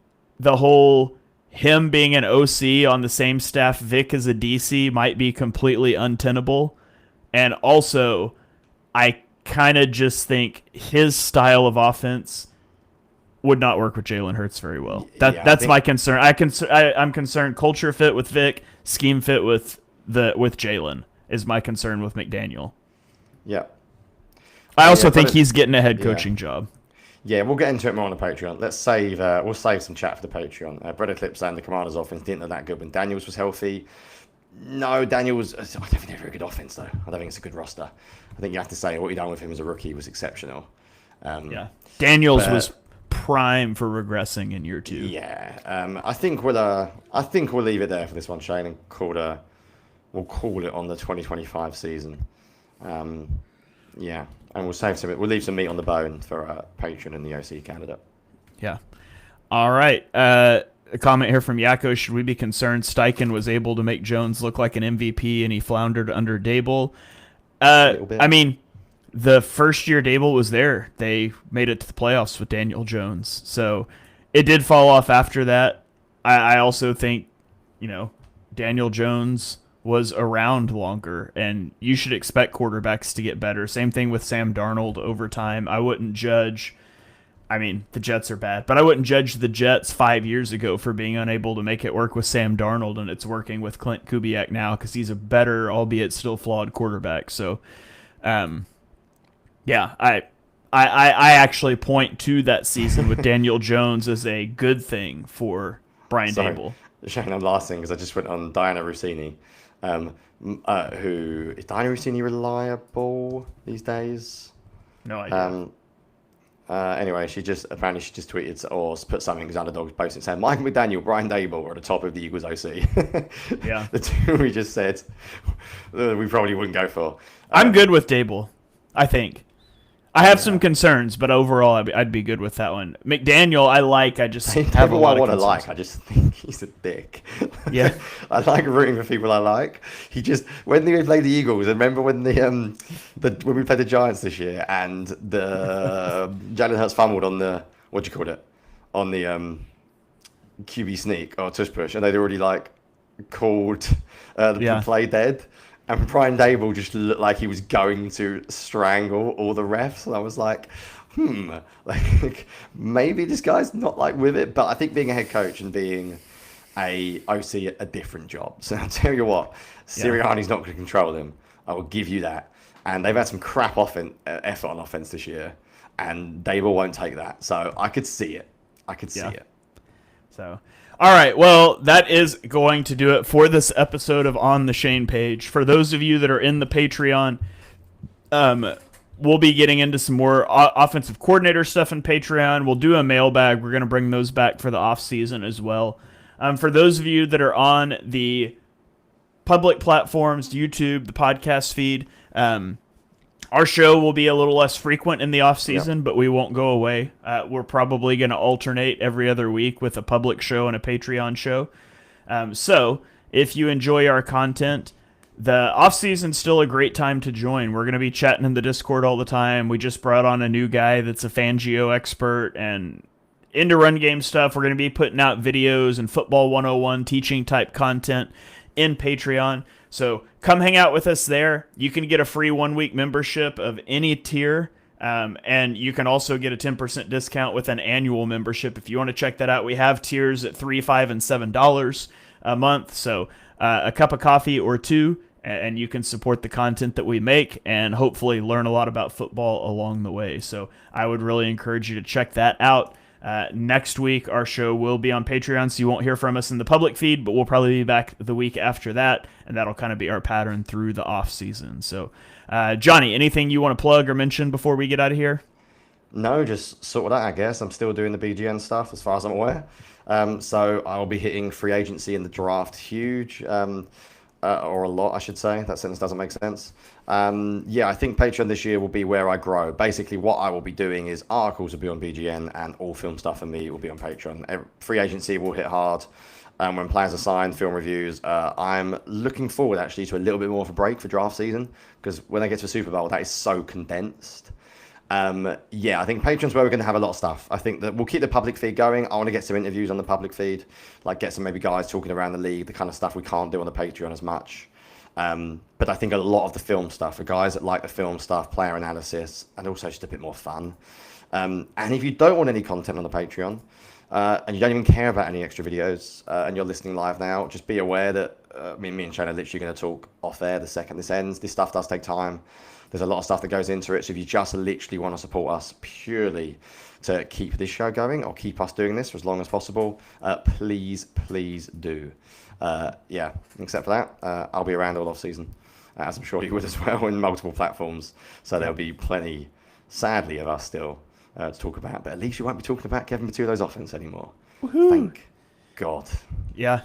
[SPEAKER 1] the whole him being an OC on the same staff Vic as a DC might be completely untenable, and also I kind of just think his style of offense would not work with Jalen Hurts very well. That's my concern. I'm concerned culture fit with Vic, scheme fit with Jalen is my concern with McDaniel.
[SPEAKER 2] Yeah.
[SPEAKER 1] I also think he's getting a head coaching job.
[SPEAKER 2] Yeah, we'll get into it more on the Patreon. We'll save some chat for the Patreon. Brother Clip saying the Commanders' offense didn't look that good when Daniels was healthy. No, Daniels, I don't think they're a very good offense, though. I don't think it's a good roster. I think you have to say what you done with him as a rookie was exceptional.
[SPEAKER 1] Daniels was prime for regressing in year 2.
[SPEAKER 2] Yeah, I think we'll leave it there for this one, Shane, and we'll call it on the 2025 season. And we'll leave some meat on the bone for Patreon and the OC candidate.
[SPEAKER 1] Yeah. All right. A comment here from Yakko. Should we be concerned Steichen was able to make Jones look like an MVP and he floundered under Daboll? I mean, the first year Daboll was there, they made it to the playoffs with Daniel Jones. So it did fall off after that. I also think, Daniel Jones was around longer, and you should expect quarterbacks to get better. Same thing with Sam Darnold over time. I wouldn't judge... I mean, the Jets are bad, but I wouldn't judge the Jets 5 years ago for being unable to make it work with Sam Darnold, and it's working with Clint Kubiak now because he's a better, albeit still flawed quarterback. So, I actually point to that season with Daniel Jones as a good thing for Brian Daboll.
[SPEAKER 2] Shane, I'm last thing because I just went on Diana Rossini, who is Diana Rossini reliable these days?
[SPEAKER 1] No idea.
[SPEAKER 2] Anyway, she just tweeted or put something because Underdog's posting saying Mike McDaniel, Brian Daboll are at the top of the Eagles OC.
[SPEAKER 1] Yeah,
[SPEAKER 2] the two we just said we probably wouldn't go for.
[SPEAKER 1] I'm good with Daboll. I think I have some concerns, but overall, I'd be good with that one. McDaniel, I just have a lot of concerns.
[SPEAKER 2] I just think he's a dick.
[SPEAKER 1] Yeah.
[SPEAKER 2] I like rooting for people I like. He just, when they played the Eagles, I remember when when we played the Giants this year, and the Jalen Hurts fumbled on the, what do you call it? On the QB sneak or tush push, and they'd already like called the play dead. And Brian Dable just looked like he was going to strangle all the refs. And I was like, like maybe this guy's not like with it. But I think being a head coach and being a OC a different job. So I'll tell you what, Sirianni's not going to control him. I will give you that. And they've had some crap effort on offense this year. And Dable won't take that. So I could see it. See it.
[SPEAKER 1] So... All right, well, that is going to do it for this episode of On the Shane Page. For those of you that are in the Patreon, we'll be getting into some more offensive coordinator stuff in Patreon. We'll do a mailbag. We're going to bring those back for the off season as well. For those of you that are on the public platforms, YouTube, the podcast feed, our show will be a little less frequent in the off season, but we won't go away. We're probably going to alternate every other week with a public show and a Patreon show. So if you enjoy our content, the off season's still a great time to join. We're going to be chatting in the Discord all the time. We just brought on a new guy that's a Fangio expert and into run game stuff. We're going to be putting out videos and football 101 teaching type content in Patreon. So come hang out with us there. You can get a free 1-week membership of any tier, and you can also get a 10% discount with an annual membership. If you want to check that out, we have tiers at $3, $5, and $7 a month. So a cup of coffee or two, and you can support the content that we make and hopefully learn a lot about football along the way. So I would really encourage you to check that out. Next week, our show will be on Patreon, so you won't hear from us in the public feed, but we'll probably be back the week after that, and that'll kind of be our pattern through the off season. So, Jonny, anything you want to plug or mention before we get out of here?
[SPEAKER 2] No, just sort of that, I guess. I'm still doing the BGN stuff as far as I'm aware. So I'll be hitting free agency and the draft huge, or a lot, I should say. That sentence doesn't make sense. I think Patreon this year will be where I grow. Basically, what I will be doing is articles will be on BGN and all film stuff for me will be on Patreon. Free agency will hit hard when players are signed, film reviews. I'm looking forward, actually, to a little bit more of a break for draft season because when they get to the Super Bowl, that is so condensed. I think Patreon's where we're going to have a lot of stuff. I think that we'll keep the public feed going. I want to get some interviews on the public feed, like get some maybe guys talking around the league, the kind of stuff we can't do on the Patreon as much. But I think a lot of the film stuff, for guys that like the film stuff, player analysis, and also just a bit more fun. And if you don't want any content on the Patreon, and you don't even care about any extra videos, and you're listening live now, just be aware that me and Shane are literally going to talk off air the second this ends. This stuff does take time. There's a lot of stuff that goes into it. So if you just literally want to support us purely to keep this show going or keep us doing this for as long as possible, please do. Except for that, I'll be around all off season, as I'm sure you would as well, in multiple platforms. So there'll be plenty, sadly, of us still to talk about. But at least you won't be talking about Kevin Patullo's offense anymore.
[SPEAKER 1] Woohoo.
[SPEAKER 2] Thank God.
[SPEAKER 1] Yeah.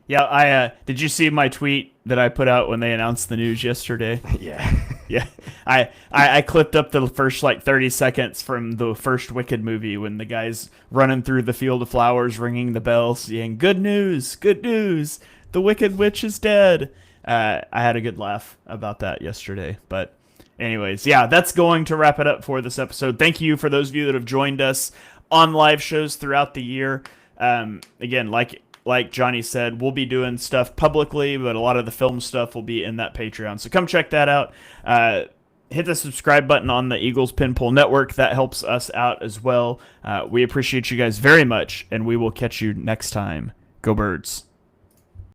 [SPEAKER 1] Yeah, did you see my tweet that I put out when they announced the news yesterday?
[SPEAKER 2] Yeah.
[SPEAKER 1] Yeah. I clipped up the first 30 seconds from the first Wicked movie when the guy's running through the field of flowers, ringing the bell, saying, good news, the Wicked Witch is dead. I had a good laugh about that yesterday. But anyways, that's going to wrap it up for this episode. Thank you for those of you that have joined us on live shows throughout the year. Again, like Jonny said, we'll be doing stuff publicly, but a lot of the film stuff will be in that Patreon. So come check that out. Hit the subscribe button on the Eagles Pinpool Network. That helps us out as well. We appreciate you guys very much, and we will catch you next time. Go Birds.